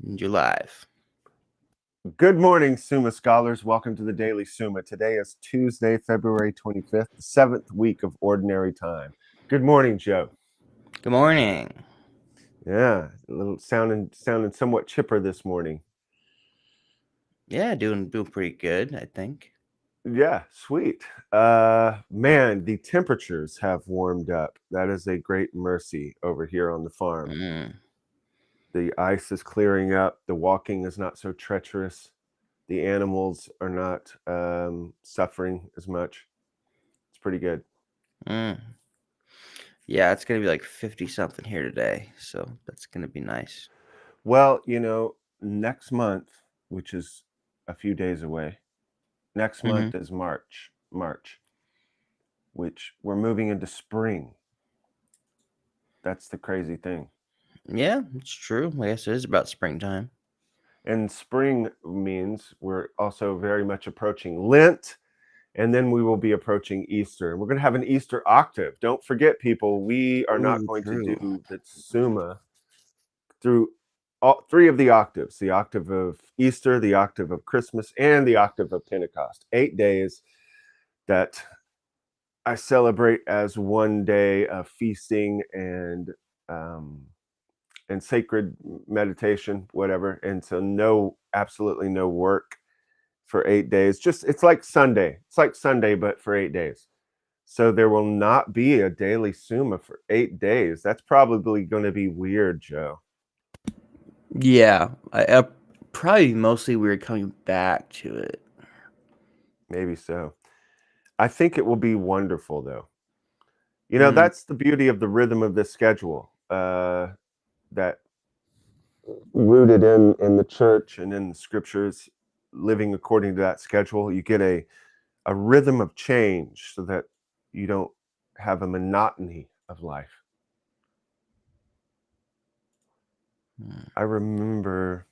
And you're live. Good morning, Summa scholars. Welcome to the Daily Summa. Today is Tuesday, February 25th, the seventh week of Ordinary Time. Good morning, Joe. Good morning. Yeah, a little sounding somewhat chipper this morning. Yeah, doing pretty good, I think. Yeah, sweet. Man, the temperatures have warmed up. That is a great mercy over here on the farm. Mm. The ice is clearing up. The walking is not so treacherous. The animals are not suffering as much. It's pretty good. Mm. Yeah, it's gonna be like 50 something here today, so that's gonna be nice. Well, next month, which is a few days away, next Hmm. month is March, which we're moving into spring. That's the crazy thing. Yeah, it's true. I guess it is about springtime. And spring means we're also very much approaching Lent, and then we will be approaching Easter. And we're going to have an Easter octave. Don't forget, people, we are not Ooh, going to true. do the Summa through all three of the octaves: the octave of Easter, the octave of Christmas, and the octave of Pentecost. 8 days that I celebrate as one day of feasting um, and sacred meditation, whatever. And so absolutely no work for 8 days. Just it's like Sunday. It's like Sunday, but for 8 days. So there will not be a daily Summa for 8 days. That's probably going to be weird, Joe. Yeah, I probably mostly we were coming back to it. Maybe so. I think it will be wonderful, though. Mm. That's the beauty of the rhythm of this schedule. That rooted in the church and in the scriptures, living according to that schedule, you get a rhythm of change so that you don't have a monotony of life. Mm. I remember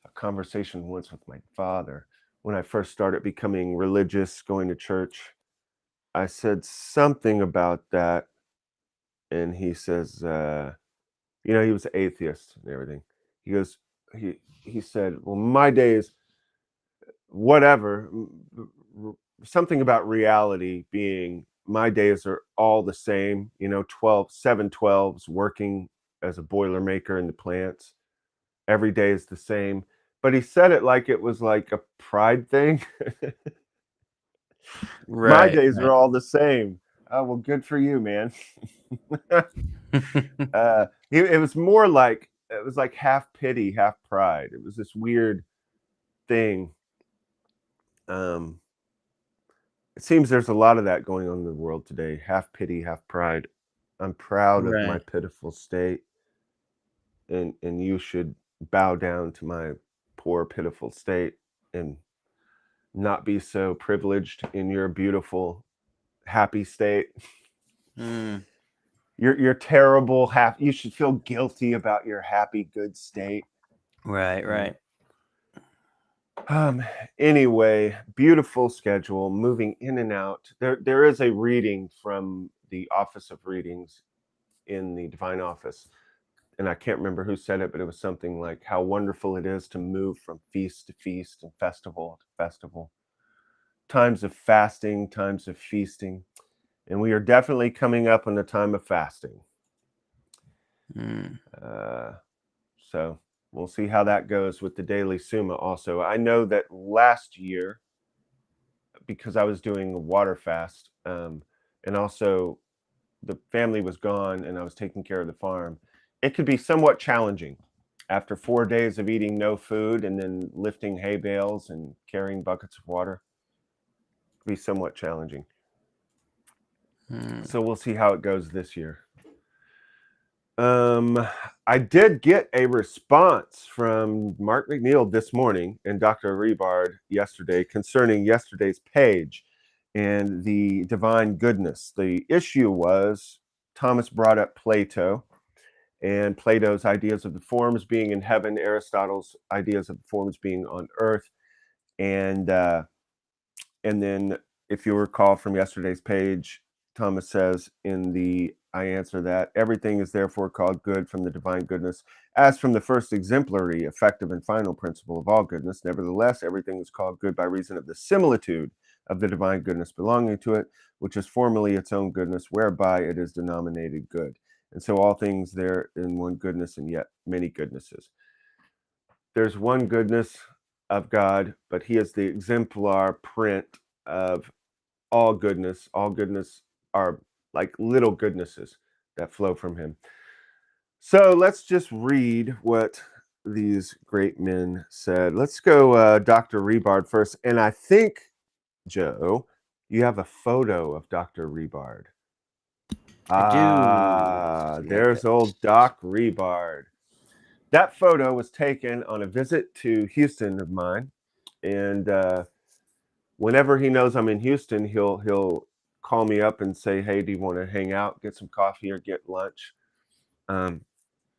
a conversation once with my father when I first started becoming religious, going to church. I said something about that, and he says, he was an atheist and everything. He goes, he said, well, my days, whatever, something about reality being my days are all the same, 7/12s working as a boiler maker in the plants. Every day is the same. But he said it like it was like a pride thing. My Right, days are right. all the same. Oh, well, good for you, man. It was more like it was like half pity, half pride. It was this weird thing. Um, it seems there's a lot of that going on in the world today. Half pity, half pride. I'm proud of my Right. pitiful state, and you should bow down to my poor, pitiful state and not be so privileged in your beautiful, happy state. Mm. Your terrible, happy. You should feel guilty about your happy, good state. Right, Mm. right. Um, anyway, beautiful schedule, moving in and out. There is a reading from the Office of Readings in the Divine Office, and I can't remember who said it, but it was something like how wonderful it is to move from feast to feast and festival to festival. Times of fasting, times of feasting, and we are definitely coming up on a time of fasting. Mm. Uh, so we'll see how that goes with the Daily Summa. Also, I know that last year, because I was doing a water fast, and also the family was gone and I was taking care of the farm, it could be somewhat challenging after 4 days of eating no food and then lifting hay bales and carrying buckets of water. It could be somewhat challenging. Mm. So we'll see how it goes this year. Um, I did get a response from Mark McNeil this morning and Dr. Rebard yesterday concerning yesterday's page and the divine goodness. The issue was Thomas brought up Plato and Plato's ideas of the forms being in heaven, Aristotle's ideas of the forms being on earth, and uh, and then if you recall from yesterday's page, Thomas says in the I answer that. Everything is therefore called good from the divine goodness, as from the first exemplary, effective, and final principle of all goodness. Nevertheless, everything is called good by reason of the similitude of the divine goodness belonging to it, which is formerly its own goodness, whereby it is denominated good. And so all things there in one goodness and yet many goodnesses. There's one goodness of God, but he is the exemplar print of all goodness. All goodness are like little goodnesses that flow from him. So let's just read what these great men said. Let's go Dr. Rebard first. And I think, Joe, you have a photo of Dr. Rebard. I do. There's old Doc Rebard. That photo was taken on a visit to Houston of mine. And whenever he knows I'm in Houston, he'll call me up and say, hey, do you want to hang out, get some coffee or get lunch?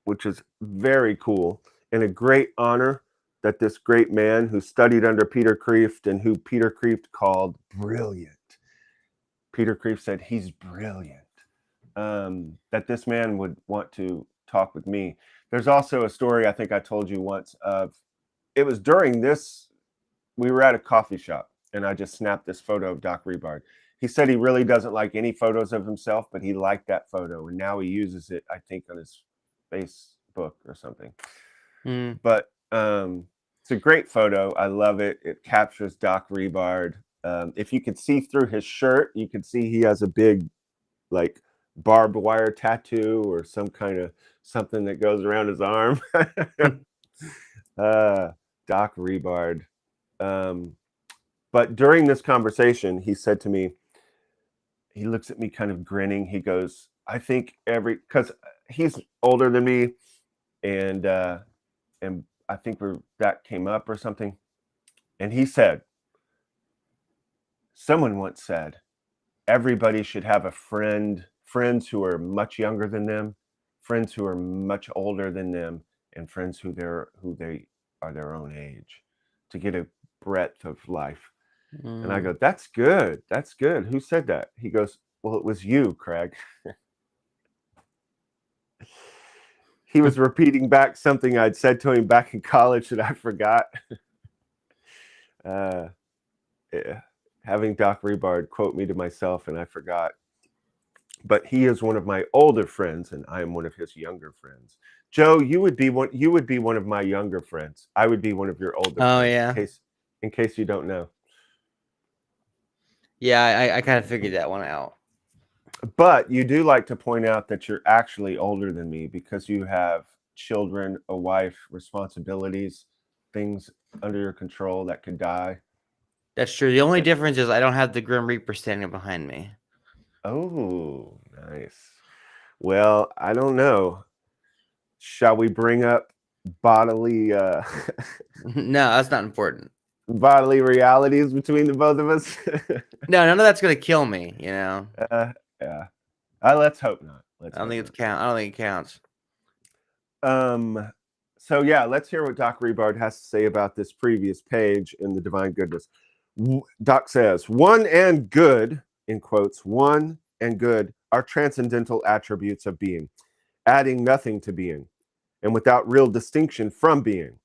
Which is very cool and a great honor that this great man who studied under Peter Kreeft and who Peter Kreeft called brilliant. Peter Kreeft said he's brilliant. That this man would want to talk with me. There's also a story I think I told you once of, it was during this, we were at a coffee shop and I just snapped this photo of Doc Rebard. He said he really doesn't like any photos of himself, but he liked that photo and now he uses it, I think, on his Facebook or something. But it's a great photo. I love it. It captures Doc Rebard. If you could see through his shirt, you could see he has a big, like, barbed wire tattoo or some kind of something that goes around his arm. Doc Rebard. But during this conversation, he said to me, he looks at me kind of grinning. He goes, I think because he's older than me, and I think that came up or something. And he said, someone once said, everybody should have a friends who are much younger than them, friends who are much older than them, and friends who they are their own age, to get a breadth of life. And I go, that's good. That's good. Who said that? He goes, well, it was you, Craig. He was repeating back something I'd said to him back in college that I forgot. Yeah. Having Doc Rebard quote me to myself, and I forgot. But he is one of my older friends, and I am one of his younger friends. Joe, you would be one of my younger friends. I would be one of your older friends. Oh, yeah. In case you don't know. Yeah, I kind of figured that one out. But you do like to point out that you're actually older than me because you have children, a wife, responsibilities, things under your control that could die. That's true. The only difference is I don't have the Grim Reaper standing behind me. Oh, nice. Well, I don't know. Shall we bring up bodily No, that's not important. Bodily realities between the both of us? No, none of that's gonna kill me, you know. Yeah. Let's hope not. I don't think it counts. So yeah, let's hear what Doc Rebard has to say about this previous page in the Divine Goodness. Doc says, one and good, in quotes, one and good are transcendental attributes of being, adding nothing to being, and without real distinction from being.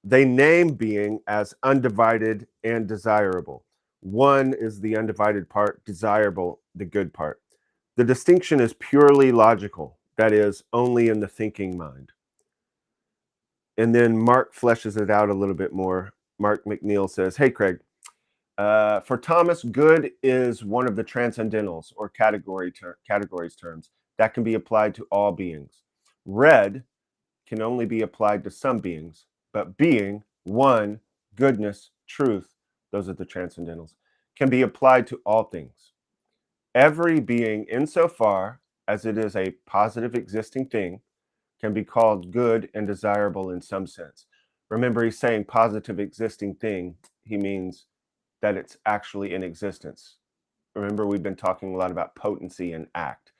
They name being as undivided and desirable. One is the undivided part, desirable, the good part. The distinction is purely logical, that is, only in the thinking mind. And then Mark fleshes it out a little bit more. Mark McNeil says, hey, Craig, for Thomas, good is one of the transcendentals or categories terms that can be applied to all beings. Red can only be applied to some beings, but being, one, goodness, truth, those are the transcendentals, can be applied to all things. Every being, insofar as it is a positive existing thing, can be called good and desirable in some sense. Remember, he's saying positive existing thing. He means that it's actually in existence. Remember, we've been talking a lot about potency and act.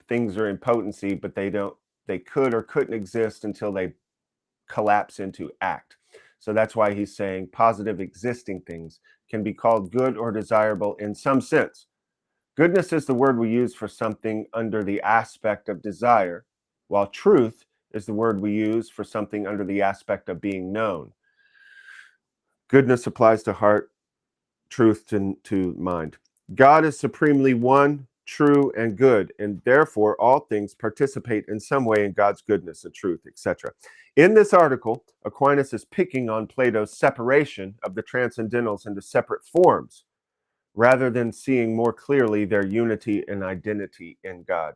Things are in potency, but they could or couldn't exist until they collapse into act. So that's why he's saying positive existing things can be called good or desirable in some sense. Goodness is the word we use for something under the aspect of desire, while truth is the word we use for something under the aspect of being known. Goodness applies to heart, truth to mind. God is supremely one, true, and good, and therefore all things participate in some way in God's goodness and truth, etc. In this article, Aquinas is picking on Plato's separation of the transcendentals into separate forms, rather than seeing more clearly their unity and identity in God.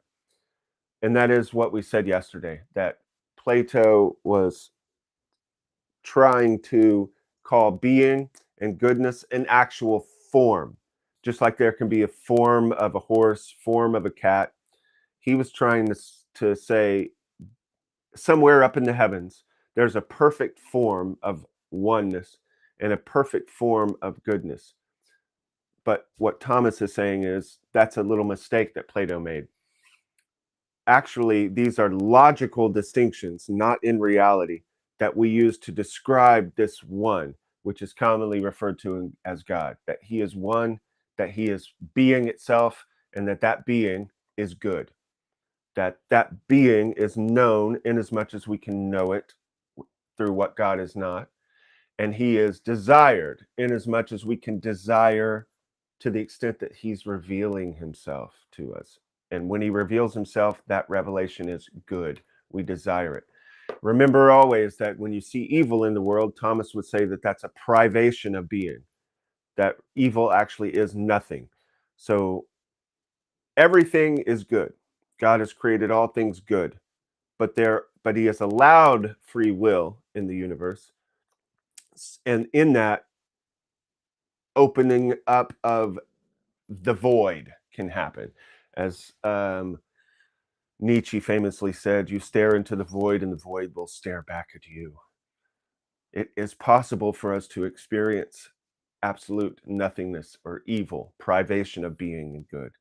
And that is what we said yesterday, that Plato was trying to call being and goodness an actual form, just like there can be a form of a horse, form of a cat. He was trying to say somewhere up in the heavens, there's a perfect form of oneness and a perfect form of goodness. But what Thomas is saying is that's a little mistake that Plato made. Actually, these are logical distinctions, not in reality, that we use to describe this one, which is commonly referred to as God, that he is one, that he is being itself, and that being is good, that being is known in as much as we can know it through what God is not, and he is desired in as much as we can desire to the extent that he's revealing himself to us. And when he reveals himself, that revelation is good. We desire it. Remember always that when you see evil in the world, Thomas would say that that's a privation of being, that evil actually is nothing. So everything is good. God has created all things good, but he has allowed free will in the universe. And in that opening up of the void can happen. As Nietzsche famously said, you stare into the void and the void will stare back at you. It is possible for us to experience absolute nothingness or evil, privation of being and good.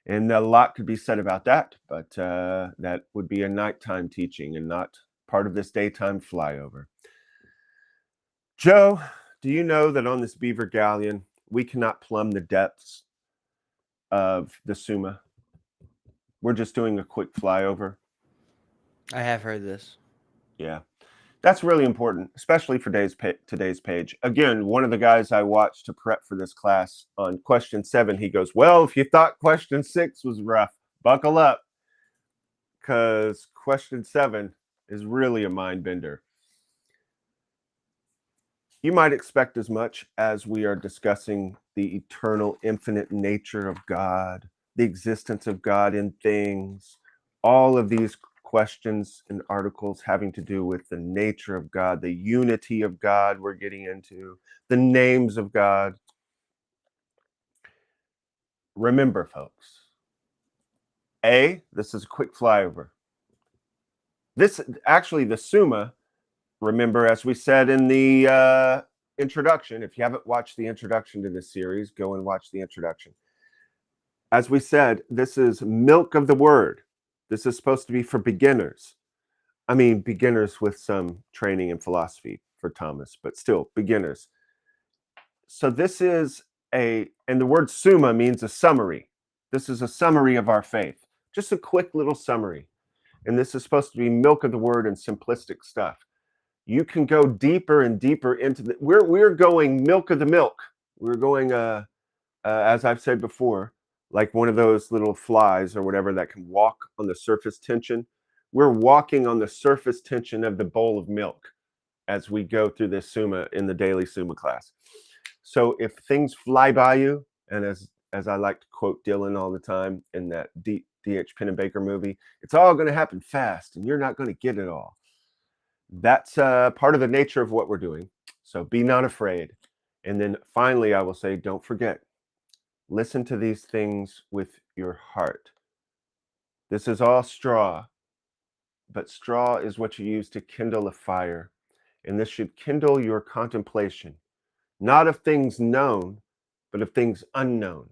And a lot could be said about that, but that would be a nighttime teaching and not part of this daytime flyover. Joe, do you know that on this Beaver Galleon, we cannot plumb the depths of the Summa? We're just doing a quick flyover. I have heard this. Yeah, that's really important, especially for today's page. Again, one of the guys I watched to prep for this class on question 7, he goes, well, if you thought question 6 was rough, buckle up, because question 7 is really a mind bender. You might expect as much as we are discussing the eternal, infinite nature of God, the existence of God in things, all of these questions and articles having to do with the nature of God, the unity of God we're getting into, the names of God. Remember, folks, this is a quick flyover. This actually, the Summa, remember, as we said in the introduction, if you haven't watched the introduction to this series, go and watch the introduction. As we said, this is milk of the word. This is supposed to be for beginners. I mean, beginners with some training in philosophy for Thomas, but still beginners. So this is and the word summa means a summary. This is a summary of our faith. Just a quick little summary. And this is supposed to be milk of the word and simplistic stuff. You can go deeper and deeper into we're going milk of the milk. We're going, as I've said before, like one of those little flies or whatever that can walk on the surface tension. We're walking on the surface tension of the bowl of milk as we go through this Summa in the Daily Summa class. So if things fly by you, and as I like to quote Dylan all the time in that D.H. Pennebaker movie, it's all going to happen fast and you're not going to get it all. That's part of the nature of what we're doing. So be not afraid. And then finally, I will say, don't forget, listen to these things with your heart. This is all straw, but straw is what you use to kindle a fire. And this should kindle your contemplation, not of things known, but of things unknown,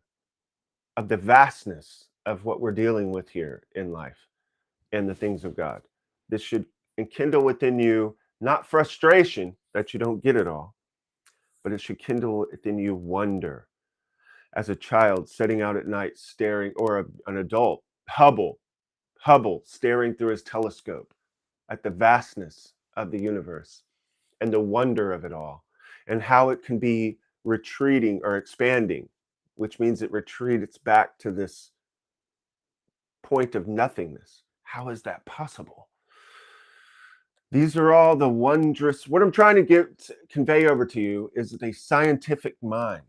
of the vastness of what we're dealing with here in life and the things of God. This should enkindle within you not frustration that you don't get it all, but it should kindle within you wonder. as a child setting out at night staring, or an adult, Hubble staring through his telescope at the vastness of the universe and the wonder of it all, and how it can be retreating or expanding, which means it retreats back to this point of nothingness. How is that possible? These are all the wondrous, what I'm trying to convey over to you is the scientific mind.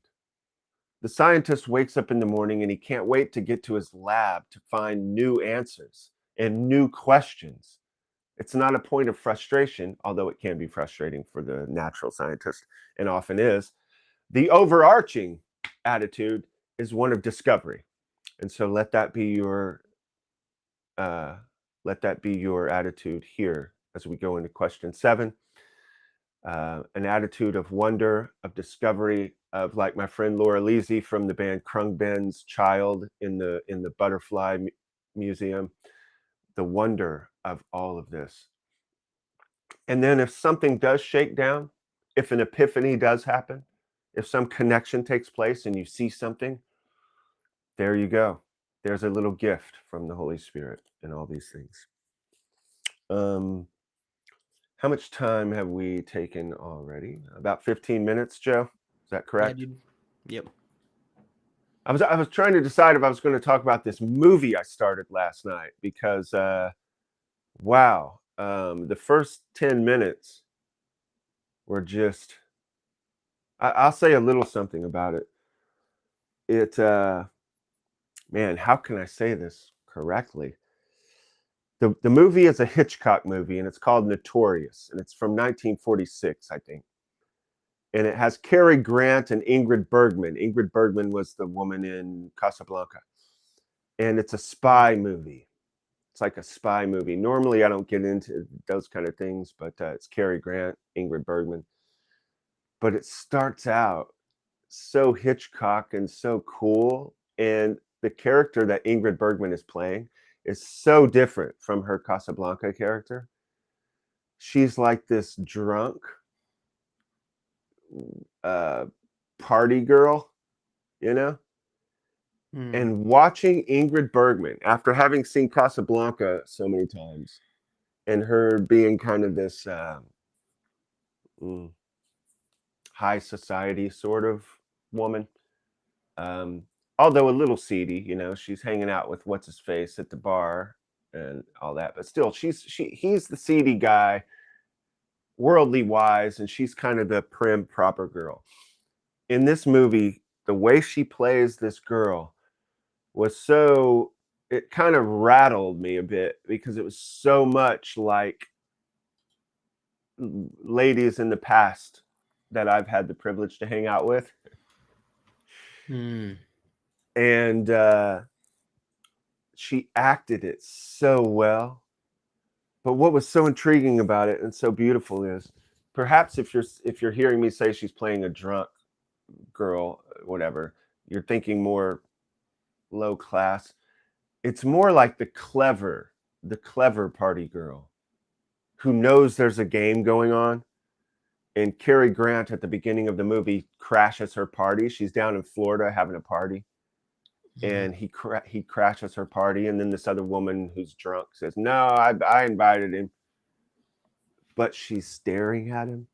The scientist wakes up in the morning and he can't wait to get to his lab to find new answers and new questions. It's not a point of frustration, although it can be frustrating for the natural scientist, and often is. The overarching attitude is one of discovery. And so let that be your attitude here as we go into question 7. An attitude of wonder, of discovery, of, like my friend Laura Leasy from the band Krungben's Child in the Butterfly Museum, the wonder of all of this. And then if something does shake down, if an epiphany does happen, if some connection takes place and you see something, there you go. There's a little gift from the Holy Spirit in all these things. How much time have we taken already? About 15 minutes, Joe? Is that correct? Yeah, dude. Yep. I was trying to decide if I was going to talk about this movie I started last night because, wow, the first 10 minutes were just, I'll say a little something about it. Man, how can I say this correctly? The movie is a Hitchcock movie, and it's called Notorious, and it's from 1946, I think. And it has Cary Grant and Ingrid Bergman. Ingrid Bergman was the woman in Casablanca. And it's a spy movie. It's like a spy movie. Normally, I don't get into those kind of things, but it's Cary Grant, Ingrid Bergman. But it starts out so Hitchcock and so cool. And the character that Ingrid Bergman is playing is so different from her Casablanca character. She's like this drunk party girl, you know? And watching Ingrid Bergman, after having seen Casablanca so many times, and her being kind of this high society sort of woman, although a little seedy, you know, she's hanging out with what's his face at the bar and all that, but still, he's the seedy guy, worldly wise, and she's kind of the prim, proper girl. In this movie, the way she plays this girl was so, it kind of rattled me a bit because it was so much like ladies in the past that I've had the privilege to hang out with. And she acted it so well. But what was so intriguing about it and so beautiful is, perhaps if you're hearing me say she's playing a drunk girl, whatever, you're thinking more low class. It's more like the clever party girl who knows there's a game going on. And Cary Grant at the beginning of the movie crashes her party. She's down in Florida having a party. And he crashes her party, and then this other woman who's drunk says, "No, I invited him." But she's staring at him,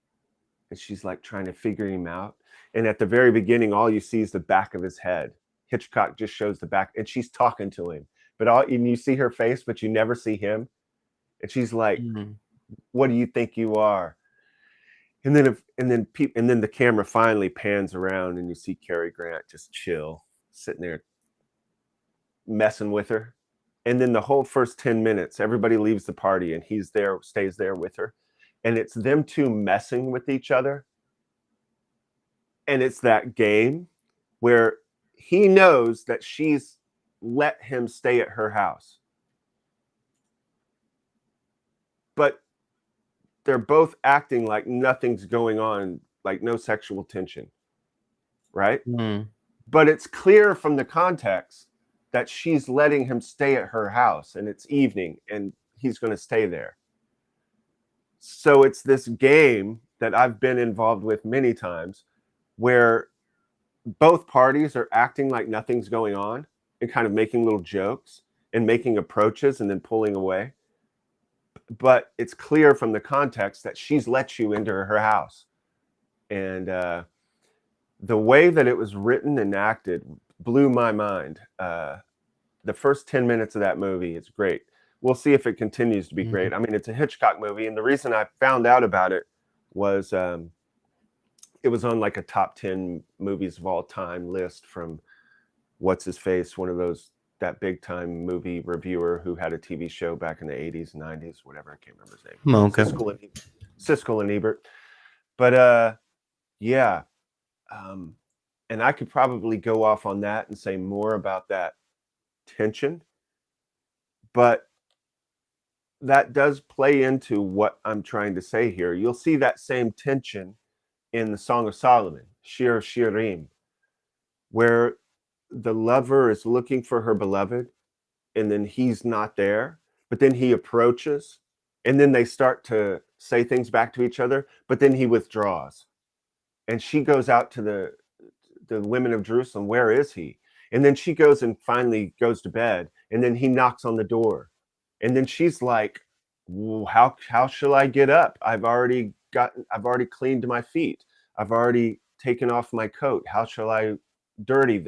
and she's like trying to figure him out. And at the very beginning, all you see is the back of his head. Hitchcock just shows the back, and she's talking to him. And you see her face, but you never see him. And she's like, "What do you think you are?" And then the camera finally pans around, and you see Cary Grant just chill, sitting there, messing with her. And then the whole first 10 minutes, everybody leaves the party, and stays there with her. And it's them two messing with each other. And it's that game where he knows that she's let him stay at her house. But they're both acting like nothing's going on, like no sexual tension, right? But it's clear from the context that she's letting him stay at her house, and it's evening, and he's going to stay there. So it's this game that I've been involved with many times where both parties are acting like nothing's going on and kind of making little jokes and making approaches and then pulling away. But it's clear from the context that she's let you into her house. And the way that it was written and acted blew my mind. The first 10 minutes of that movie is great. We'll see if it continues to be great. I mean, it's a Hitchcock movie, and the reason I found out about it was it was on like a top 10 movies of all time list from what's his face, one of those, that big time movie reviewer who had a TV show back in the 80s, 90s, whatever, I can't remember his name. Okay. Siskel and Ebert. But yeah, and I could probably go off on that and say more about that tension, but that does play into what I'm trying to say here. You'll see that same tension in the Song of Solomon, Shir Shirim, where the lover is looking for her beloved and then he's not there, but then he approaches and then they start to say things back to each other, but then he withdraws. And she goes out to the women of Jerusalem, where is he? And then she goes and finally goes to bed, and then he knocks on the door. And then she's like, how shall I get up? I've already cleaned my feet. I've already taken off my coat. How shall I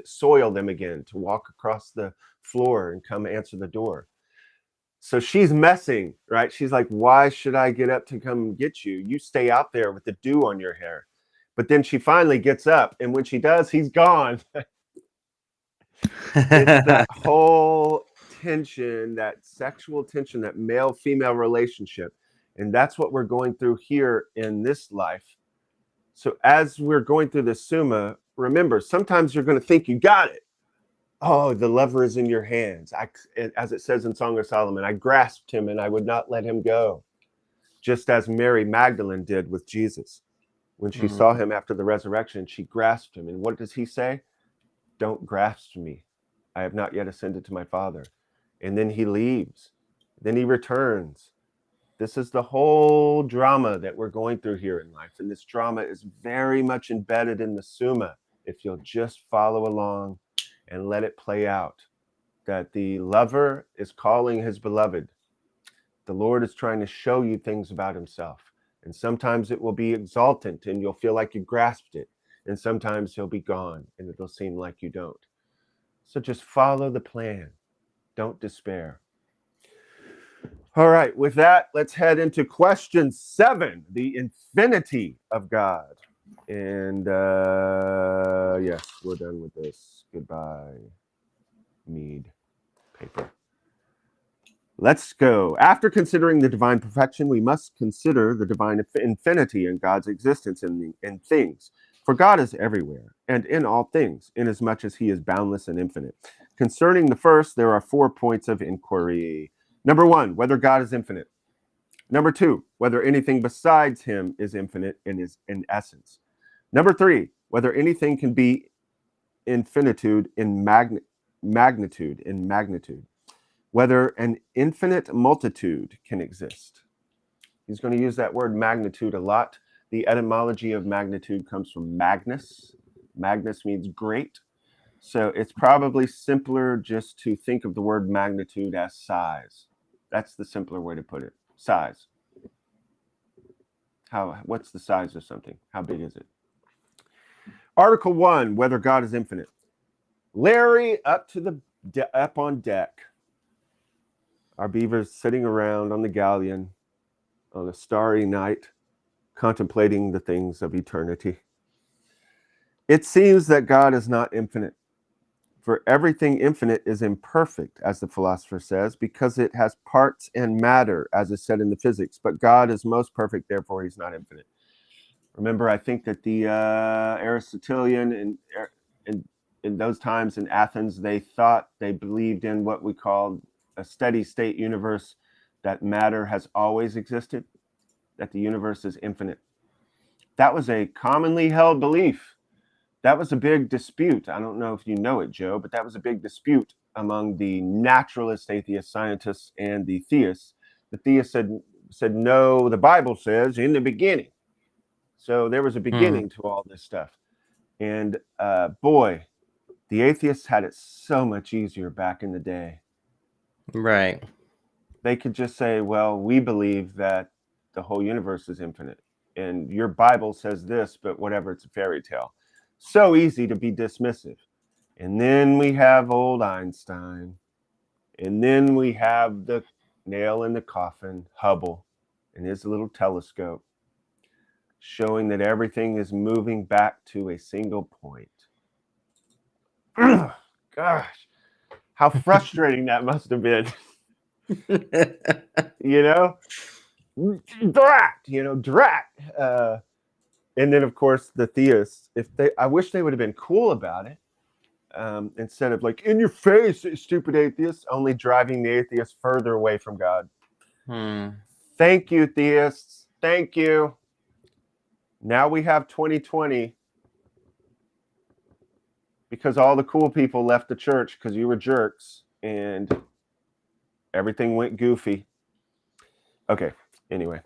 soil them again to walk across the floor and come answer the door? So she's messing, right? She's like, why should I get up to come get you? You stay out there with the dew on your hair. But then she finally gets up, and when she does, he's gone. It's that whole tension, that sexual tension, that male-female relationship. And that's what we're going through here in this life. So as we're going through the Summa, remember, sometimes you're going to think you got it. Oh, the lover is in your hands. As it says in Song of Solomon, I grasped him and I would not let him go. Just as Mary Magdalene did with Jesus. When she saw him after the resurrection, she grasped him. And what does he say? Don't grasp me. I have not yet ascended to my Father. And then he leaves. Then he returns. This is the whole drama that we're going through here in life. And this drama is very much embedded in the Summa, if you'll just follow along and let it play out. That the lover is calling his beloved. The Lord is trying to show you things about himself. And sometimes it will be exultant and you'll feel like you grasped it. And sometimes he'll be gone and it'll seem like you don't. So just follow the plan. Don't despair. All right, with that, let's head into question 7, the infinity of God. And yes, we're done with this. Goodbye, Mead paper. Let's go. After considering the divine perfection, we must consider the divine infinity in God's existence in things. For God is everywhere and in all things, inasmuch as he is boundless and infinite. Concerning the first, there are 4 points of inquiry. Number 1, whether God is infinite. Number 2, whether anything besides him is infinite and is in essence. Number 3, whether anything can be infinitude in magnitude. Whether an infinite multitude can exist. He's going to use that word magnitude a lot. The etymology of magnitude comes from magnus. Magnus means great. So it's probably simpler just to think of the word magnitude as size. That's the simpler way to put it. Size. What's the size of something? How big is it? Article 1, whether God is infinite. Larry up on deck. Our beavers sitting around on the galleon on a starry night, contemplating the things of eternity. It seems that God is not infinite, for everything infinite is imperfect, as the philosopher says, because it has parts and matter, as is said in the physics. But God is most perfect, therefore he's not infinite. Remember, I think that the Aristotelian in those times in Athens, they believed in what we call a steady state universe, that matter has always existed, that the universe is infinite. That was a commonly held belief. That was a big dispute. I don't know if you know it, Joe, but that was a big dispute among the naturalist atheist scientists and the theists. The theists said no, the Bible says in the beginning. So there was a beginning to all this stuff. And boy, the atheists had it so much easier back in the day. Right. They could just say, well, we believe that the whole universe is infinite. And your Bible says this, but whatever, it's a fairy tale. So easy to be dismissive. And then we have old Einstein. And then we have the nail in the coffin, Hubble, and his little telescope, showing that everything is moving back to a single point. Gosh, how frustrating that must have been. You know? Drat. And then, of course, the theists, I wish they would have been cool about it. Instead of like, in your face, stupid atheists, only driving the atheists further away from God. Thank you, theists. Thank you. Now we have 2020 because all the cool people left the church because you were jerks and everything went goofy. Okay, anyway.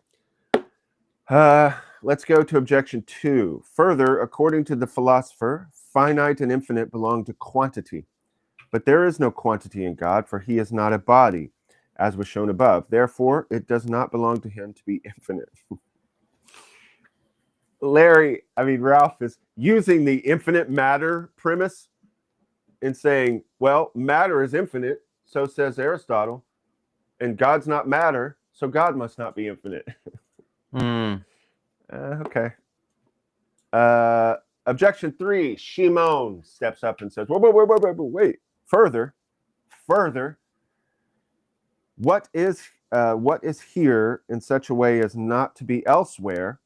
Let's go to objection 2. Further, according to the philosopher, finite and infinite belong to quantity. But there is no quantity in God, for he is not a body, as was shown above. Therefore, it does not belong to him to be infinite. Ralph is using the infinite matter premise and saying, well, matter is infinite, so says Aristotle, and God's not matter, so God must not be infinite. Okay. Objection 3, Shimon steps up and says, wait. Further, what is here in such a way as not to be elsewhere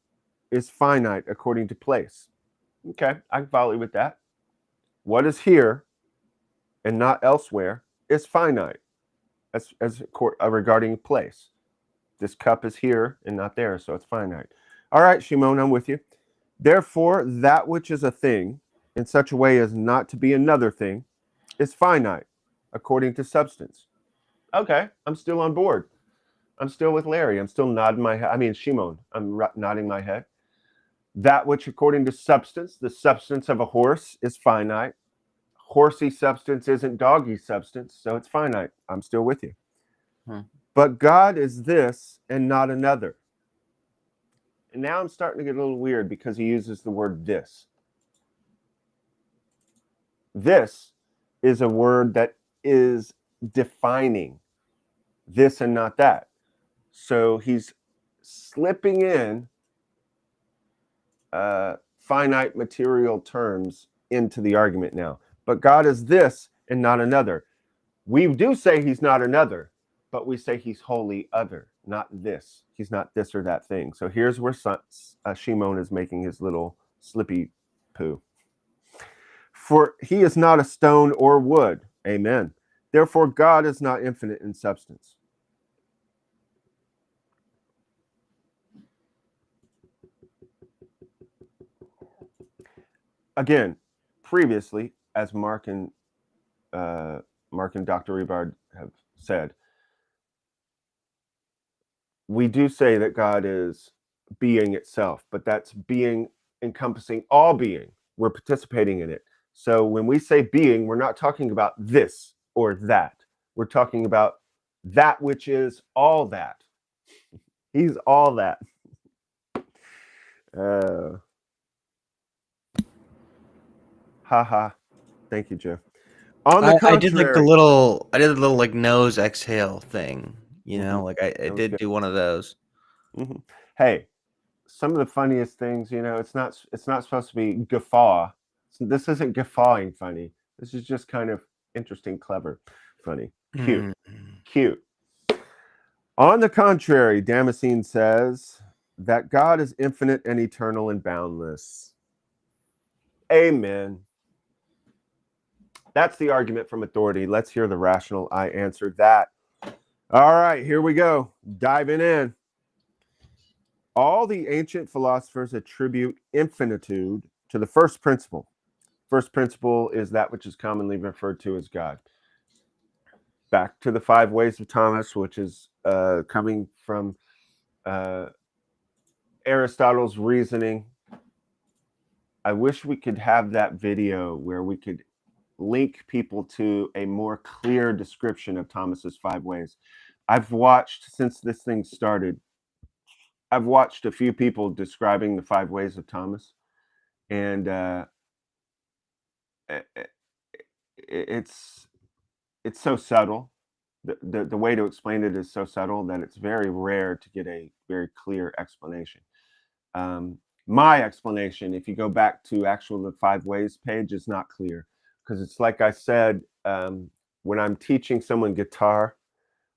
is finite according to place. Okay, I can follow you with that. What is here and not elsewhere is finite as regarding place. This cup is here and not there, so it's finite. All right, Shimon, I'm with you. Therefore, that which is a thing in such a way as not to be another thing is finite according to substance. Okay, I'm still on board. I'm still with Larry. I'm still nodding my head. Shimon, I'm nodding my head. That which according to substance, the substance of a horse is finite. Horsey substance isn't doggy substance, so it's finite. I'm still with you. But God is this and not another. And now I'm starting to get a little weird because he uses the word this. This is a word that is defining this and not that. So he's slipping in finite material terms into the argument now. But God is this and not another. We do say he's not another, but we say he's wholly other, not this. He's not this or that thing. So here's where Shimon is making his little slippy poo. For he is not a stone or wood. Amen. Therefore, God is not infinite in substance. Again, previously, as Mark and Dr. Rebard have said, we do say that God is being itself, but that's being encompassing all being. We're participating in it. So when we say being, we're not talking about this or that. We're talking about that which is all that. He's all that. Haha. Thank you, Jeff. On the contrary, I did the little like nose exhale thing. Like I did do one of those. Mm-hmm. Hey, some of the funniest things, it's not supposed to be guffaw. This isn't guffawing funny. This is just kind of interesting, clever, funny, cute. On the contrary, Damascene says that God is infinite and eternal and boundless. Amen. That's the argument from authority. Let's hear the rational. I answered that. All right, here we go. Diving in. All the ancient philosophers attribute infinitude to the first principle. First principle is that which is commonly referred to as God. Back to the 5 ways of Thomas, which is coming from Aristotle's reasoning. I wish we could have that video where we could link people to a more clear description of Thomas's 5 ways. I've watched, since this thing started, I've watched a few people describing the 5 ways of Thomas, and it's so subtle. The way to explain it is so subtle that it's very rare to get a very clear explanation. My explanation, if you go back to actual the 5 ways page, is not clear, because it's like I said, when I'm teaching someone guitar,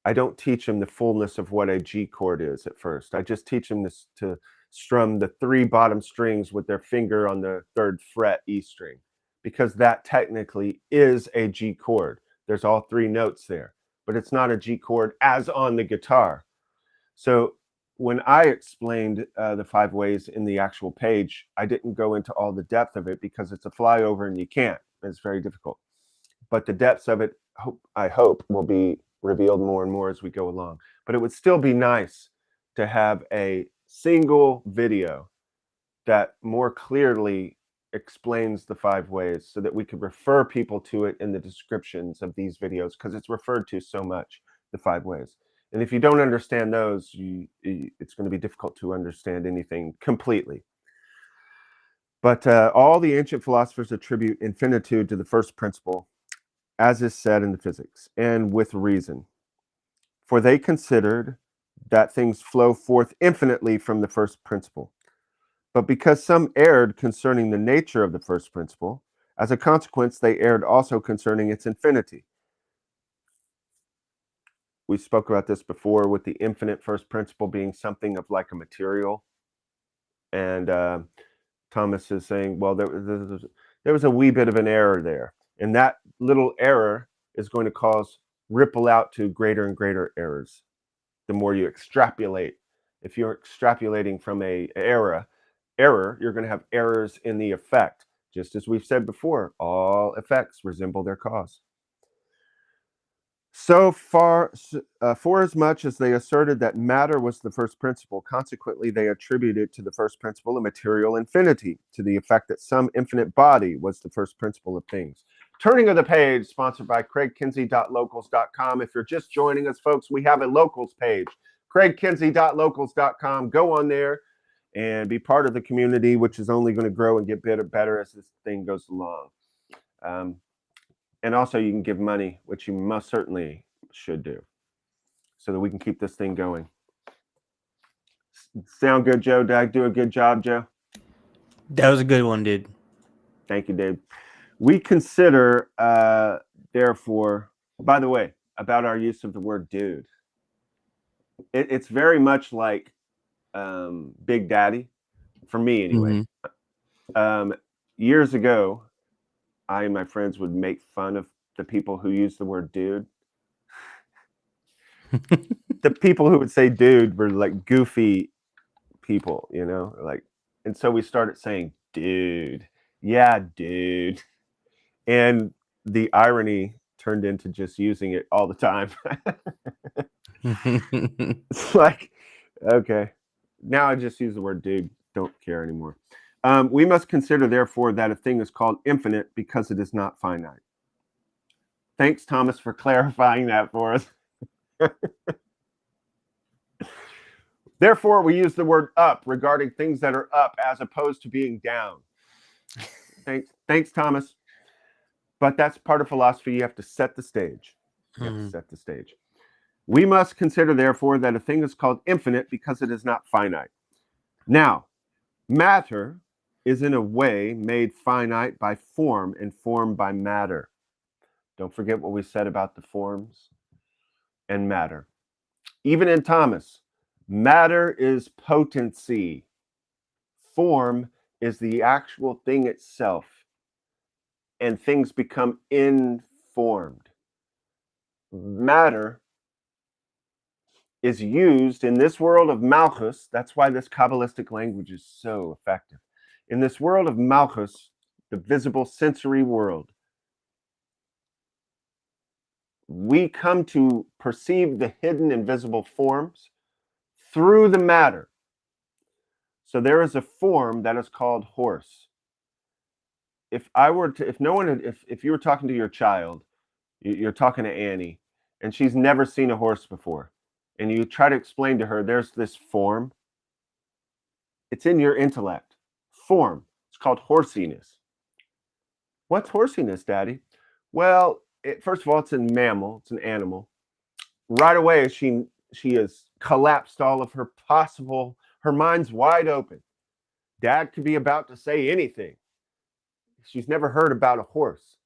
I don't teach them the fullness of what a G chord is at first. I just teach them this to strum the 3 bottom strings with their finger on the 3rd fret E string, because that technically is a G chord. There's all 3 notes there, but it's not a G chord as on the guitar. So when I explained the 5 ways in the actual page, I didn't go into all the depth of it because it's a flyover and you can't. It's very difficult. But the depths of it, I hope, will be revealed more and more as we go along. But it would still be nice to have a single video that more clearly explains the 5 ways, so that we could refer people to it in the descriptions of these videos, because it's referred to so much, the 5 ways. And if you don't understand those, it's going to be difficult to understand anything completely. But all the ancient philosophers attribute infinitude to the first principle, as is said in the Physics, and with reason. For they considered that things flow forth infinitely from the first principle. But because some erred concerning the nature of the first principle, as a consequence, they erred also concerning its infinity. We spoke about this before, with the infinite first principle being something of like a material. And Thomas is saying, well, there was a wee bit of an error there. And that little error is going to cause ripple out to greater and greater errors the more you extrapolate. If you're extrapolating from a error, you're going to have errors in the effect. Just as we've said before, all effects resemble their cause. So far, for as much as they asserted that matter was the first principle, consequently they attributed to the first principle a material infinity, to the effect that some infinite body was the first principle of things. Turning of the page, sponsored by craigkinsey.locals.com. If you're just joining us, folks, we have a locals page, craigkinsey.locals.com. Go on there and be part of the community, which is only going to grow and get better as this thing goes along. And also you can give money, which you most certainly should do, so that we can keep this thing going. Sound good, Joe? Did I do a good job, Joe? That was a good one, dude. Thank you, Dave. We consider, therefore, by the way, about our use of the word dude. It's very much like Big Daddy, for me anyway. Mm-hmm. Years ago, I and my friends would make fun of the people who use the word dude. The people who would say dude were like goofy people, you know, like, and so we started saying dude. Yeah, dude. And the irony turned into just using it all the time. It's like, okay, now I just use the word dude, don't care anymore. We must consider, therefore, that a thing is called infinite because it is not finite. Thanks, Thomas, for clarifying that for us. Therefore, we use the word up regarding things that are up as opposed to being down. Thanks, Thomas. But that's part of philosophy. You have to set the stage. Set the stage. We must consider, therefore, that a thing is called infinite because it is not finite. Now, matter is in a way made finite by form and form by matter. Don't forget what we said about the forms and matter. Even in Thomas, matter is potency. Form is the actual thing itself, and things become informed. Matter is used in this world of Malchus. That's why this Kabbalistic language is so effective. In this world of Malchus, the visible sensory world, we come to perceive the hidden invisible forms through the matter. So there is a form that is called horse. if I were to, if no one had, if you were talking to your child, you're talking to Annie, and she's never seen a horse before, and you try to explain to her, there's this form. It's in your intellect. Form. It's called horsiness. What's horsiness, Daddy? Well, first of all, it's a mammal. It's an animal. Right away, she has collapsed all of her possible. Her mind's wide open. Dad could be about to say anything. She's never heard about a horse.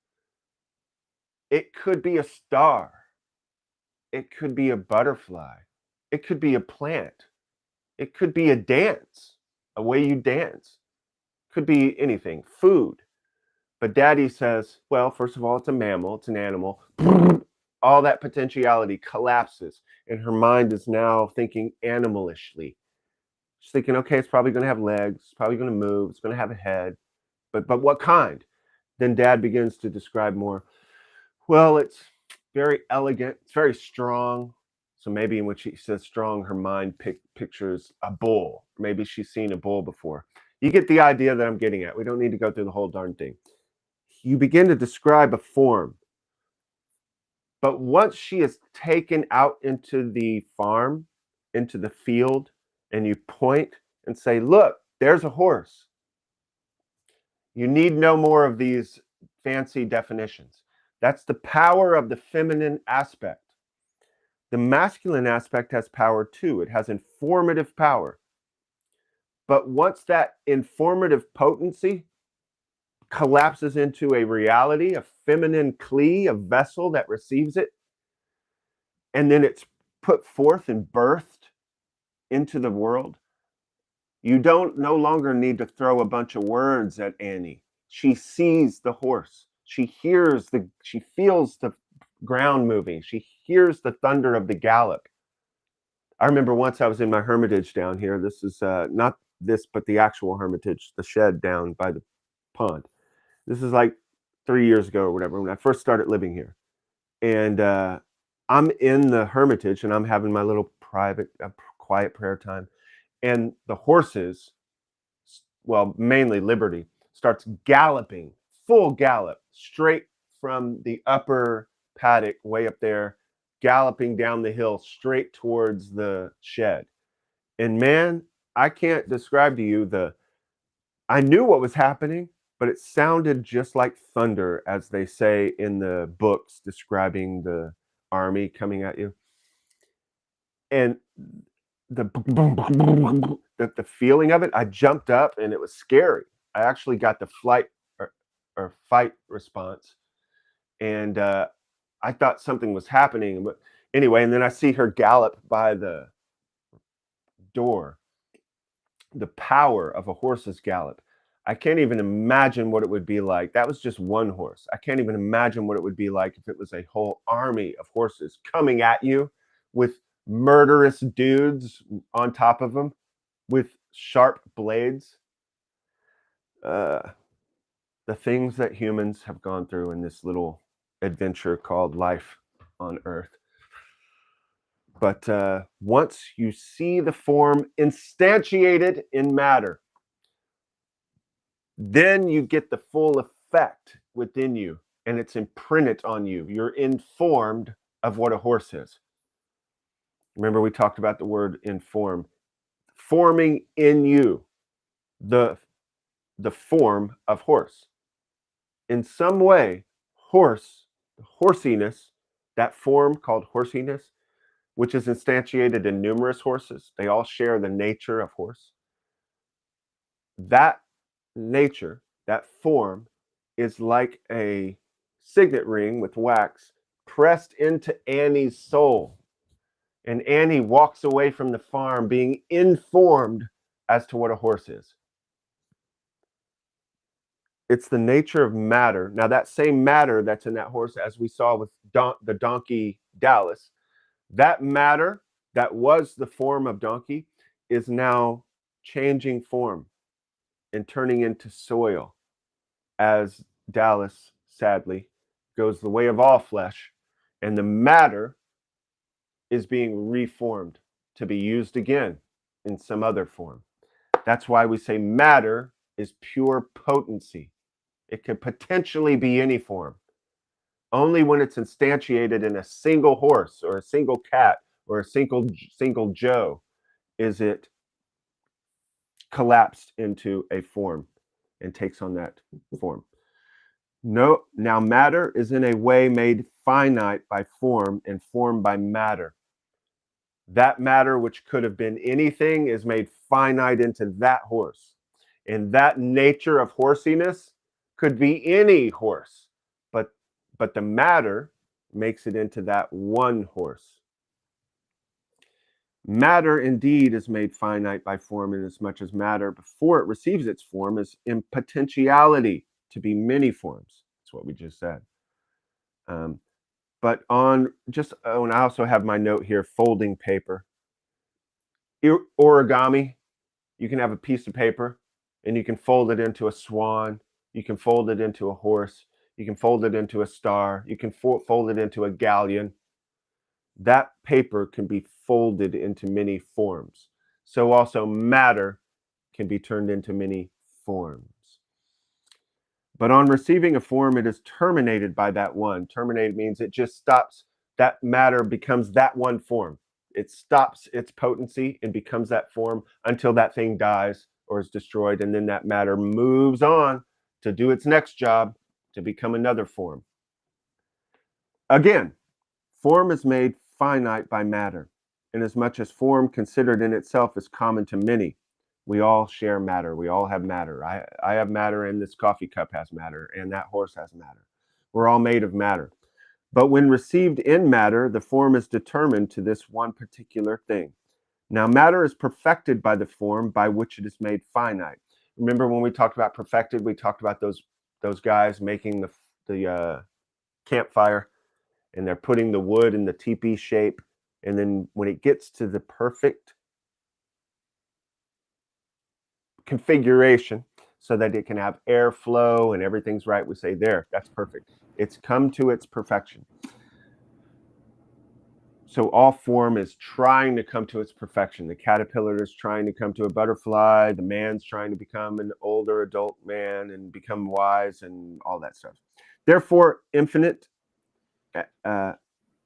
It could be a star. It could be a butterfly. It could be a plant. It could be a dance, a way you dance. Could be anything, food. But Daddy says, well, first of all, it's a mammal, it's an animal. All that potentiality collapses, and her mind is now thinking animalishly. She's thinking, okay, it's probably going to have legs, it's probably going to move, it's going to have a head, but what kind? Then Dad begins to describe more. Well, it's very elegant, it's very strong. So maybe when she says strong, her mind pictures a bull. Maybe she's seen a bull before. You get the idea that I'm getting at. We don't need to go through the whole darn thing. You begin to describe a form. But once she is taken out into the farm, into the field, and you point and say, look, there's a horse. You need no more of these fancy definitions. That's the power of the feminine aspect. The masculine aspect has power too. It has informative power. But once that informative potency collapses into a reality, a feminine kli, a vessel that receives it, and then it's put forth and birthed into the world, you don't no longer need to throw a bunch of words at Annie. She sees the horse. She feels the ground moving. She hears the thunder of the gallop. I remember once I was in my hermitage down here. This is not this, but the actual hermitage, the shed down by the pond. This is like 3 years ago or whatever, when I first started living here. And I'm in the hermitage and I'm having my little private, quiet prayer time. And the horses, well, mainly Liberty, starts galloping, full gallop, straight from the upper paddock way up there, galloping down the hill straight towards the shed. And man, I can't describe to you I knew what was happening, but it sounded just like thunder, as they say in the books describing the army coming at you. And the feeling of it, I jumped up and it was scary. I actually got the flight or fight response, and I thought something was happening. But anyway, and then I see her gallop by the door. The power of a horse's gallop. I can't even imagine what it would be like. That was just one horse. I can't even imagine what it would be like if it was a whole army of horses coming at you with murderous dudes on top of them with sharp blades. The things that humans have gone through in this little adventure called life on earth. But once you see the form instantiated in matter, then you get the full effect within you, and it's imprinted on you. You're informed of what a horse is. Remember, we talked about the word inform, forming in you the form of horse. In some way, horsiness, that form called horsiness, which is instantiated in numerous horses, they all share the nature of horse. That nature, that form, is like a signet ring with wax pressed into Annie's soul. And Annie walks away from the farm being informed as to what a horse is. It's the nature of matter. Now, that same matter that's in that horse, as we saw with the donkey Dallas, that matter that was the form of donkey is now changing form and turning into soil, as Dallas, sadly, goes the way of all flesh, and the matter is being reformed to be used again in some other form. That's why we say matter is pure potency. It can potentially be any form. Only when it's instantiated in a single horse or a single cat or a single Joe is it collapsed into a form and takes on that form. No, now matter is in a way made finite by form and form by matter. That matter, which could have been anything, is made finite into that horse. And that nature of horsiness could be any horse, but the matter makes it into that one horse. Matter indeed is made finite by form, inasmuch as matter, before it receives its form, is in potentiality to be many forms. That's what we just said. But on just, and I also have my note here, folding paper. Origami, you can have a piece of paper and you can fold it into a swan, you can fold it into a horse, you can fold it into a star, you can fold it into a galleon. That paper can be folded into many forms. So also matter can be turned into many forms. But on receiving a form, it is terminated by that one. Terminated means it just stops. That matter becomes that one form. It stops its potency and becomes that form until that thing dies or is destroyed. And then that matter moves on to do its next job, to become another form. Again, form is made finite by matter, inasmuch as form considered in itself is common to many. We all share matter. We all have matter. I have matter, and this coffee cup has matter, and that horse has matter. We're all made of matter. But when received in matter, the form is determined to this one particular thing. Now, matter is perfected by the form by which it is made finite. Remember when we talked about perfected, we talked about those guys making the campfire, and they're putting the wood in the teepee shape, and then when it gets to the perfect configuration so that it can have airflow and everything's right, we say, there, that's perfect. It's come to its perfection. So all form is trying to come to its perfection. The caterpillar is trying to come to a butterfly. The man's trying to become an older adult man and become wise and all that stuff. Therefore, infinite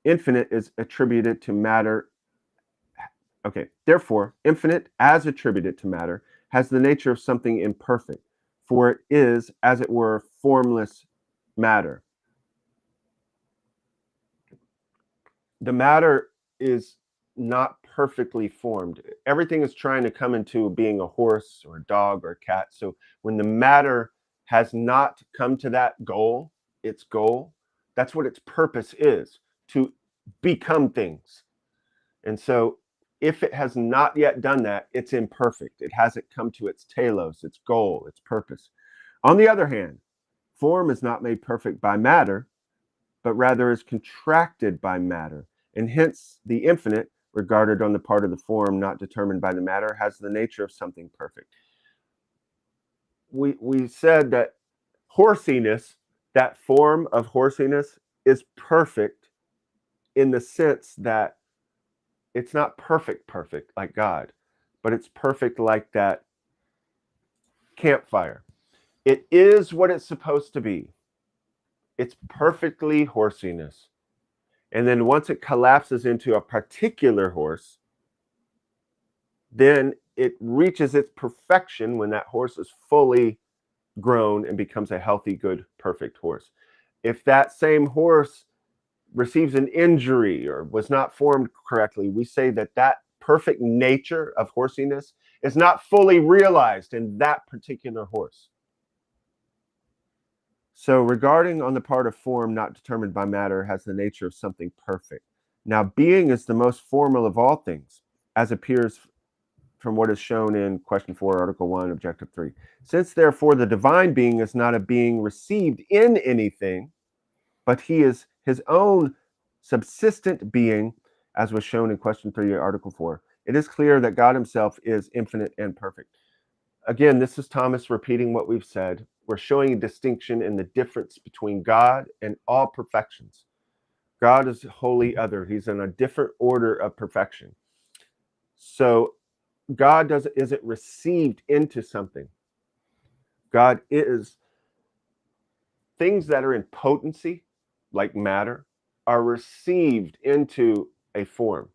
is attributed to matter. Okay, therefore, infinite, as attributed to matter, has the nature of something imperfect, for it is, as it were, formless matter. The matter is not perfectly formed. Everything is trying to come into being a horse or a dog or a cat. So when the matter has not come to that goal, its goal, that's what its purpose is, to become things. And so if it has not yet done that, it's imperfect. It hasn't come to its telos, its goal, its purpose. On the other hand, form is not made perfect by matter, but rather is contracted by matter. And hence the infinite, regarded on the part of the form not determined by the matter, has the nature of something perfect. We said that horsiness, that form of horsiness, is perfect in the sense that it's not perfect like God, but it's perfect like that campfire. It is what it's supposed to be. It's perfectly horsiness. And then once it collapses into a particular horse, then it reaches its perfection when that horse is fully grown and becomes a healthy, good, perfect horse. If that same horse receives an injury or was not formed correctly, we say that that perfect nature of horsiness is not fully realized in that particular horse. So regarding on the part of form not determined by matter has the nature of something perfect. Now being is the most formal of all things, as appears from what is shown in question 4, article 1, objective 3. Since therefore the divine being is not a being received in anything, but he is his own subsistent being, as was shown in question 3, article 4, it is clear that God himself is infinite and perfect. Again, this is Thomas repeating what we've said. We're showing a distinction in the difference between God and all perfections. God is wholly other. He's in a different order of perfection. So God isn't received into something. God is things that are in potency, like matter, are received into a form.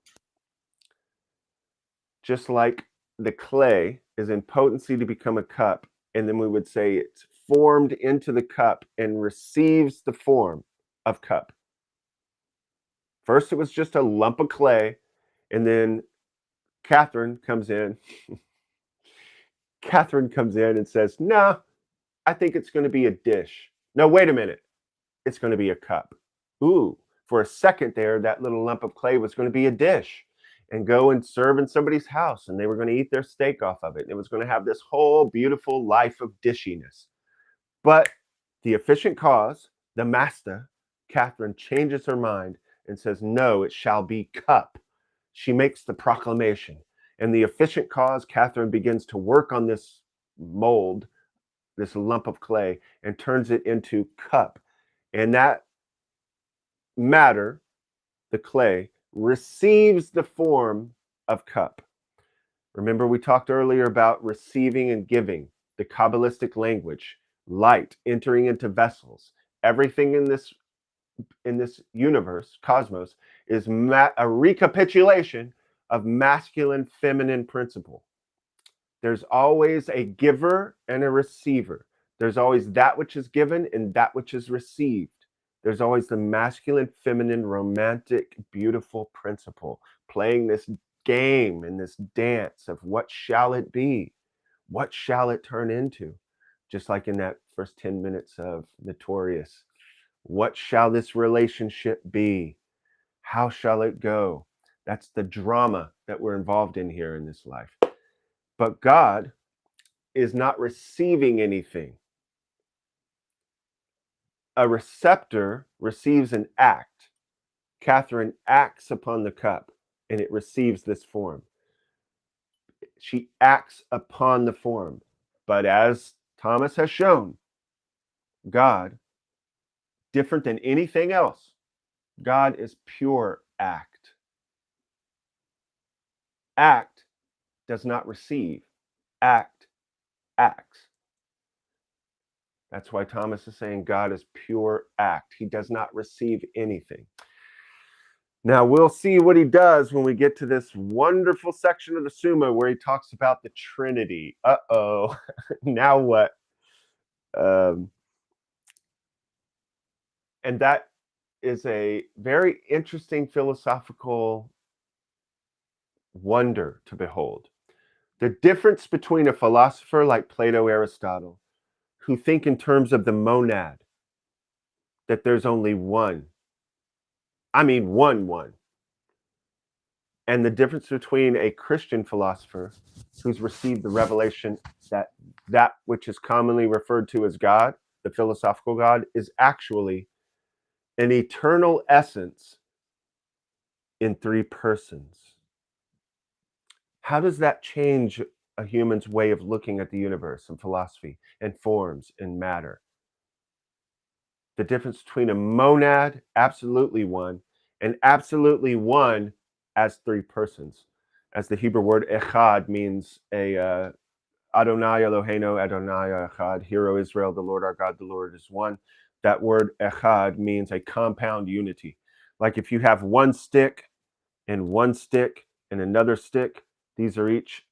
Just like the clay is in potency to become a cup, and then we would say it's formed into the cup and receives the form of cup. First, it was just a lump of clay, and then Catherine comes in. Catherine comes in and says, "No, I think it's going to be a dish. No, wait a minute. It's going to be a cup." Ooh, for a second there, that little lump of clay was going to be a dish and go and serve in somebody's house, and they were going to eat their steak off of it. And it was going to have this whole beautiful life of dishiness. But the efficient cause, the master, Catherine, changes her mind and says, "No, it shall be cup." She makes the proclamation. And the efficient cause, Catherine, begins to work on this mold, this lump of clay, and turns it into cup. And that matter, the clay, receives the form of cup. Remember, we talked earlier about receiving and giving, the Kabbalistic language, light entering into vessels. Everything in this universe, cosmos, is a recapitulation of masculine, feminine principle. There's always a giver and a receiver. There's always that which is given and that which is received. There's always the masculine, feminine, romantic, beautiful principle playing this game and this dance of what shall it be? What shall it turn into? Just like in that first 10 minutes of Notorious. What shall this relationship be? How shall it go? That's the drama that we're involved in here in this life. But God is not receiving anything. A receptor receives an act. Catherine acts upon the cup and it receives this form. She acts upon the form. But as Thomas has shown, God, different than anything else, God is pure act. Act does not receive. Act acts. That's why Thomas is saying God is pure act. He does not receive anything. Now, we'll see what he does when we get to this wonderful section of the Summa where he talks about the Trinity. Uh-oh, now what? And that is a very interesting philosophical wonder to behold. The difference between a philosopher like Plato, Aristotle, who think in terms of the monad, that there's only one. I mean, one. And the difference between a Christian philosopher who's received the revelation that which is commonly referred to as God, the philosophical God, is actually an eternal essence in three persons. How does that change a human's way of looking at the universe and philosophy and forms and matter? The difference between a monad, absolutely one, and absolutely one as three persons. As the Hebrew word echad means Adonai Eloheinu, Adonai echad, Hear, O Israel, the Lord our God, the Lord is one. That word echad means a compound unity. Like if you have one stick and another stick, these are each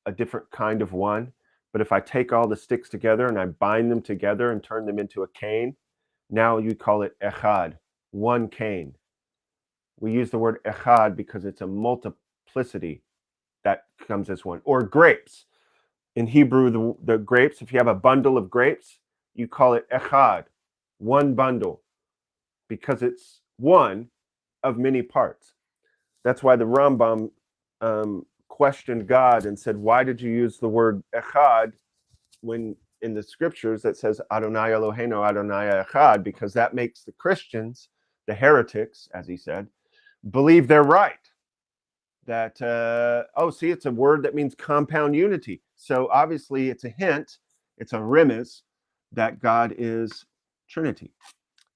a different kind of one. But if I take all the sticks together and I bind them together and turn them into a cane, now you call it echad, one cane. We use the word echad because it's a multiplicity that comes as one. Or grapes. In Hebrew, the grapes, if you have a bundle of grapes, you call it echad, one bundle, because it's one of many parts. That's why the Rambam questioned God and said, why did you use the word echad when in the scriptures that says Adonai Eloheinu, Adonai echad? Because that makes the Christians, the heretics, as he said, believe they're right. That, see, it's a word that means compound unity. So obviously it's a hint, it's a remez that God is Trinity.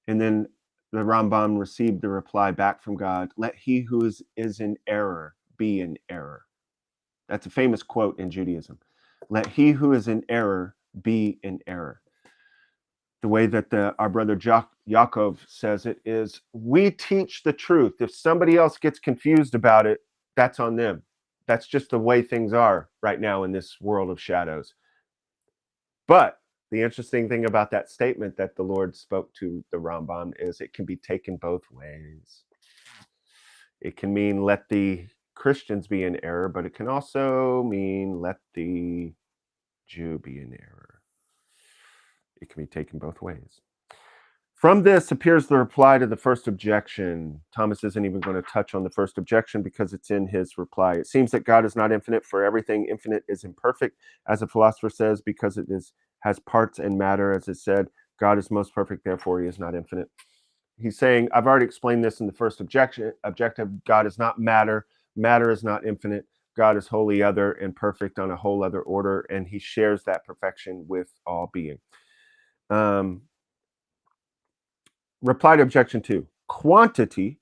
And then the Rambam received the reply back from God, let he who is in error be in error. That's a famous quote in Judaism. Let he who is in error be in error. the way that our brother Yaakov says it is, we teach the truth. If somebody else gets confused about it, that's on them. That's just the way things are right now in this world of shadows. But the interesting thing about that statement that the Lord spoke to the Rambam is it can be taken both ways. It can mean let the Christians be in error, but it can also mean let the Jew be in error. It can be taken both ways. From this appears the reply to the first objection. Thomas isn't even going to touch on the first objection because it's in his reply. It seems that God is not infinite, for everything infinite is imperfect, as a philosopher says, because it has parts and matter, as it said. God is most perfect, therefore he is not infinite. He's saying, I've already explained this in the first objective. God is not matter. Matter is not infinite. God is wholly other and perfect on a whole other order, and he shares that perfection with all being. Reply to objection 2. Quantity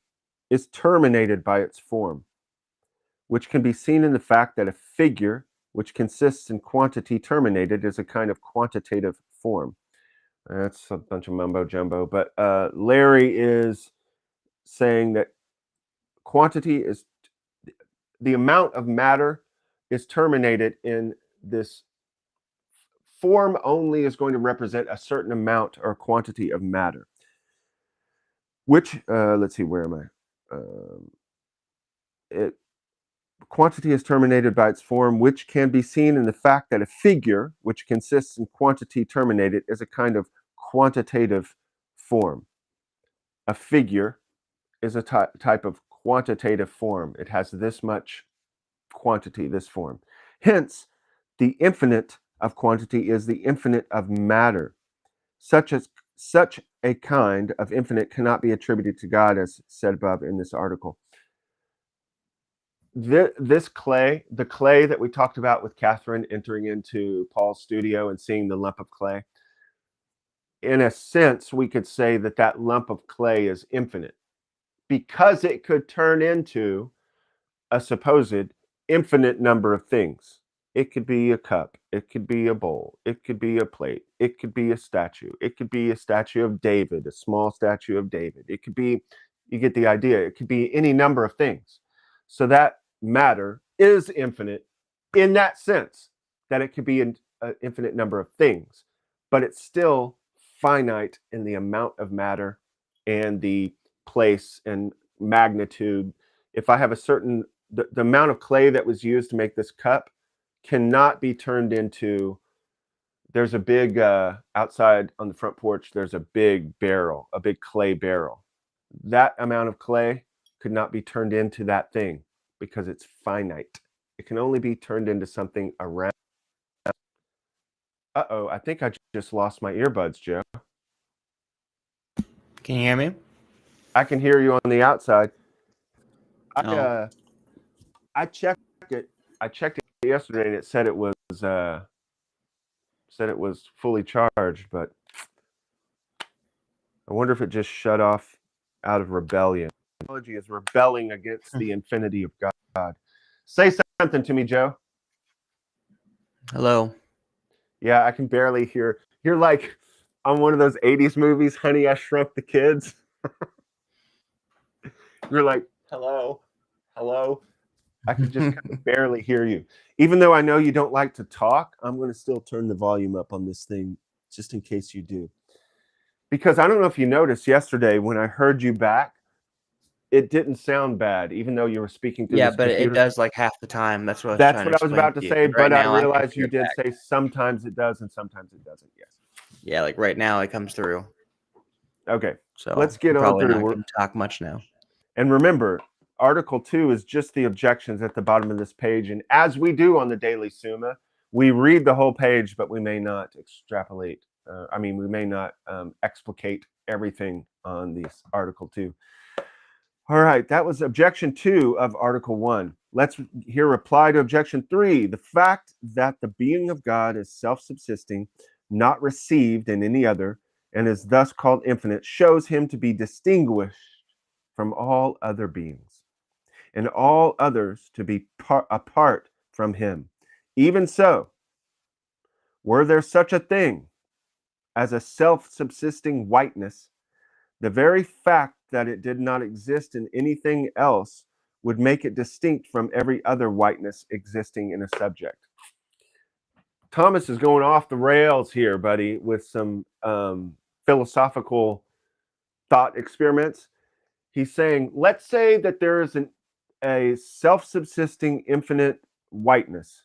is terminated by its form, which can be seen in the fact that a figure which consists in quantity terminated is a kind of quantitative form. That's a bunch of mumbo jumbo, but Larry is saying that quantity is the amount of matter is terminated in this form only is going to represent a certain amount or quantity of matter. Which, let's see, where am I? Quantity is terminated by its form, which can be seen in the fact that a figure, which consists in quantity terminated, is a kind of quantitative form. A figure is a type of quantitative form. It has this much quantity, this form. Hence, the infinite of quantity is the infinite of matter. Such a kind of infinite cannot be attributed to God, as said above in this article. This clay, the clay that we talked about with Catherine entering into Paul's studio and seeing the lump of clay, in a sense, we could say that that lump of clay is infinite because it could turn into a supposed infinite number of things. It could be a cup, it could be a bowl, it could be a plate, it could be a statue, it could be a statue of David, a small statue of David. It could be, you get the idea, it could be any number of things. So that matter is infinite in that sense, that it could be an infinite number of things, but it's still finite in the amount of matter and the place and magnitude. If I have a certain, the amount of clay that was used to make this cup cannot be turned into, there's a big, outside on the front porch, there's a big barrel, a big clay barrel. That amount of clay could not be turned into that thing because it's finite. It can only be turned into something around. Uh-oh, I think I just lost my earbuds, Joe. Can you hear me? I can hear you on the outside. Oh. I checked it. I checked it yesterday and it said it was fully charged, but I wonder if it just shut off out of rebellion. Theology is rebelling against the infinity of God. Say something to me, Joe. Hello. Yeah, I can barely hear. You're like on one of those 80s movies, Honey, I Shrunk the Kids. You're like, hello, hello. I can just kind of barely hear you. Even though I know you don't like to talk, I'm going to still turn the volume up on this thing just in case you do. Because I don't know if you noticed yesterday when I heard you back, it didn't sound bad, even though you were speaking through this but computer. it does like half the time. That's what I was That's trying to what I was explain about to you. say, And but I now can realized hear you did back. say sometimes it does and sometimes it doesn't. Yes. Yeah, like right now it comes through. Okay. So Let's get we're on probably through. not going to talk much now. And remember, Article 2 is just the objections at the bottom of this page. And as we do on the Daily Summa, we read the whole page, but we may not extrapolate. We may not explicate everything on this Article 2. All right, that was objection 2 of Article 1. Let's hear reply to objection 3. The fact that the being of God is self-subsisting, not received in any other, and is thus called infinite, shows him to be distinguished from all other beings, and all others to be apart from him. Even so, were there such a thing, as a self-subsisting whiteness, the very fact that it did not exist in anything else would make it distinct from every other whiteness existing in a subject. Thomas is going off the rails here, buddy, with some philosophical thought experiments. He's saying, let's say that there is a self-subsisting infinite whiteness.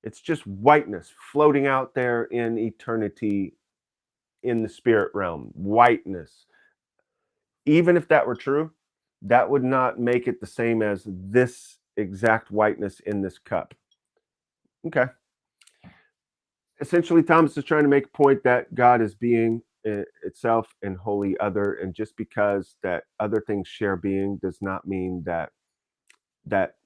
It's just whiteness floating out there in eternity in the spirit realm. Whiteness. Even if that were true, that would not make it the same as this exact whiteness in this cup. Okay. Essentially, Thomas is trying to make a point that God is being itself and wholly other, and just because that other things share being does not mean that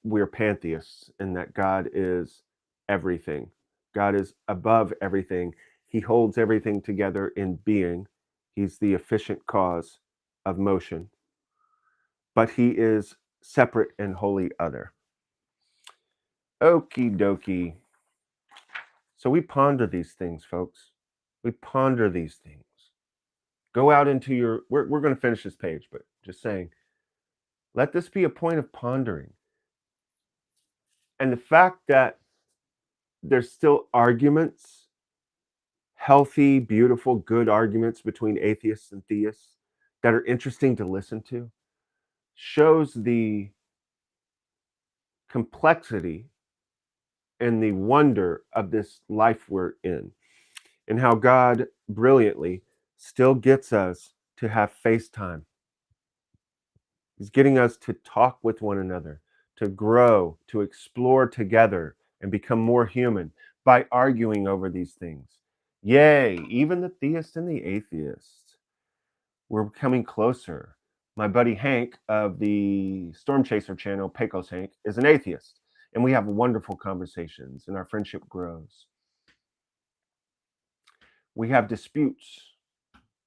we're pantheists and that God is everything. God is above everything. He holds everything together in being. He's the efficient cause of motion, but he is separate and wholly other. Okie dokie. So we ponder these things, folks. We ponder these things. Go out into your, we're going to finish this page, but just saying, let this be a point of pondering. And the fact that there's still arguments, healthy, beautiful, good arguments between atheists and theists that are interesting to listen to, shows the complexity and the wonder of this life we're in, and how God brilliantly still gets us to have FaceTime. He's getting us to talk with one another, to grow, to explore together, and become more human by arguing over these things. Yay, even the theist and the atheist. We're coming closer. My buddy Hank of the Storm Chaser channel, Pecos Hank, is an atheist, and we have wonderful conversations, and our friendship grows. We have disputes.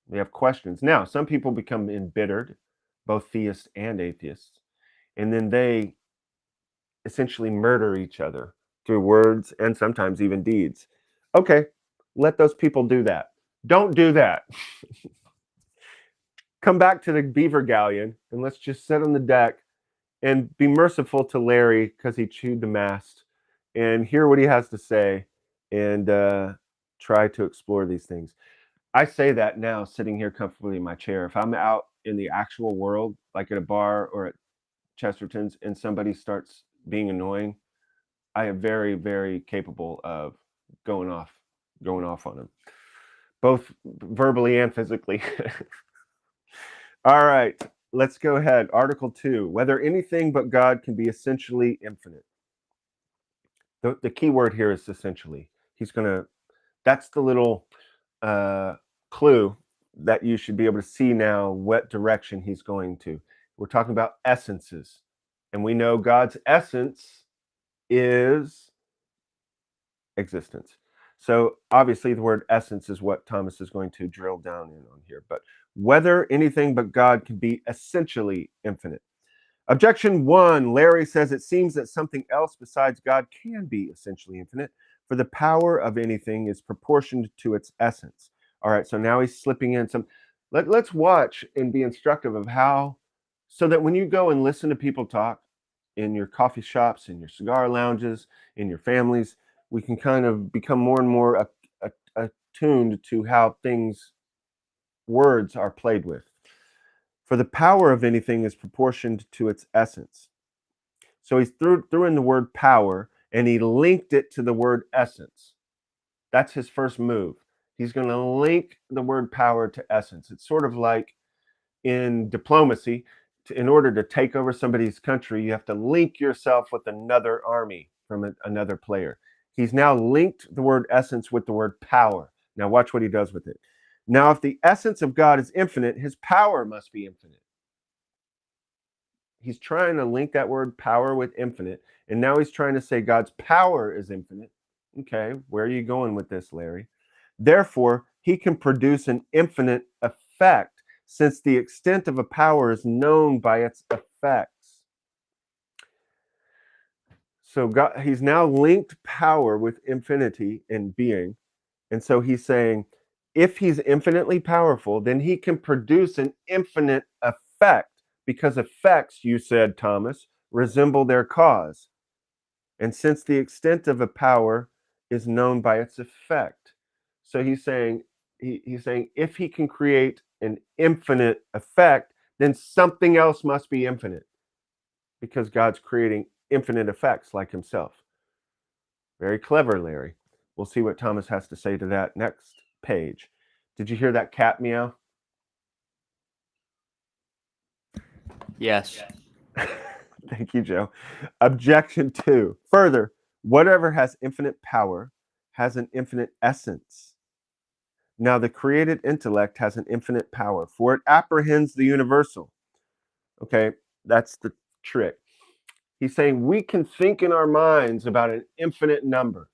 We have questions. Now, some people become embittered, both theists and atheists, and then they essentially murder each other through words and sometimes even deeds. Okay, let those people do that. Don't do that. Come back to the Beaver Galleon and let's just sit on the deck and be merciful to Larry because he chewed the mast, and hear what he has to say, and try to explore these things. I say that now sitting here comfortably in my chair. If I'm out in the actual world, like at a bar or at Chesterton's, and somebody starts being annoying, I am very, very capable of going off on them, both verbally and physically. All right, let's go ahead. Article 2, whether anything but God can be essentially infinite. The key word here is essentially. That's the little clue that you should be able to see now what direction he's going to. We're talking about essences, and we know God's essence is existence. So obviously the word essence is what Thomas is going to drill down in on here. But whether anything but God can be essentially infinite. Objection 1, Larry says it seems that something else besides God can be essentially infinite, for the power of anything is proportioned to its essence. All right, so now he's slipping in some. Let's watch and be instructive of how, so that when you go and listen to people talk in your coffee shops, in your cigar lounges, in your families, we can kind of become more and more attuned to how words are played with. For the power of anything is proportioned to its essence. So he threw in the word power and he linked it to the word essence. That's his first move. He's going to link the word power to essence. It's sort of like in diplomacy, in order to take over somebody's country, you have to link yourself with another army from another player. He's now linked the word essence with the word power. Now watch what he does with it. Now, if the essence of God is infinite, his power must be infinite. He's trying to link that word power with infinite, and now he's trying to say God's power is infinite. Okay, where are you going with this, Larry? Therefore, he can produce an infinite effect, since the extent of a power is known by its effects. So God, he's now linked power with infinity and being. And so he's saying if he's infinitely powerful, then he can produce an infinite effect, because effects, you said, Thomas, resemble their cause. And since the extent of a power is known by its effect. So he's saying if he can create an infinite effect, then something else must be infinite, because God's creating infinite effects like himself. Very clever, Larry. We'll see what Thomas has to say to that next page. Did you hear that cat meow? Yes. Thank you, Joe. Objection 2. Further, whatever has infinite power has an infinite essence. Now, the created intellect has an infinite power, for it apprehends the universal. Okay, that's the trick. He's saying we can think in our minds about an infinite number,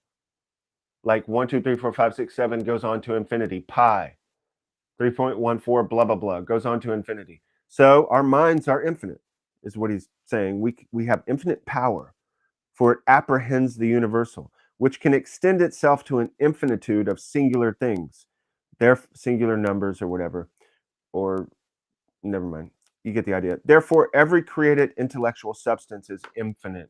like 1, 2, 3, 4, 5, 6, 7 goes on to infinity, pi, 3.14, blah, blah, blah, goes on to infinity. So our minds are infinite, is what he's saying. We have infinite power, for it apprehends the universal, which can extend itself to an infinitude of singular things. They're singular numbers or whatever, or never mind. You get the idea. Therefore, every created intellectual substance is infinite.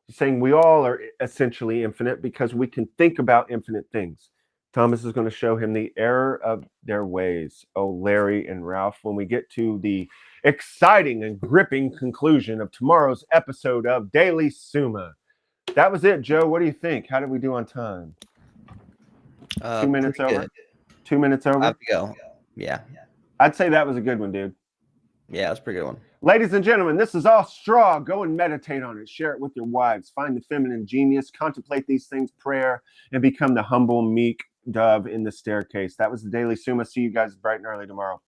He's saying we all are essentially infinite because we can think about infinite things. Thomas is going to show him the error of their ways. Oh, Larry and Ralph, when we get to the exciting and gripping conclusion of tomorrow's episode of Daily Summa. That was it, Joe. What do you think? How did we do on time? 2 minutes over? Good. 2 minutes over? I have to go. Yeah. I'd say that was a good one, dude. Yeah, that's a pretty good one. Ladies and gentlemen, this is all straw. Go and meditate on it. Share it with your wives. Find the feminine genius. Contemplate these things, prayer, and become the humble, meek dove in the staircase. That was the Daily Summa. See you guys bright and early tomorrow.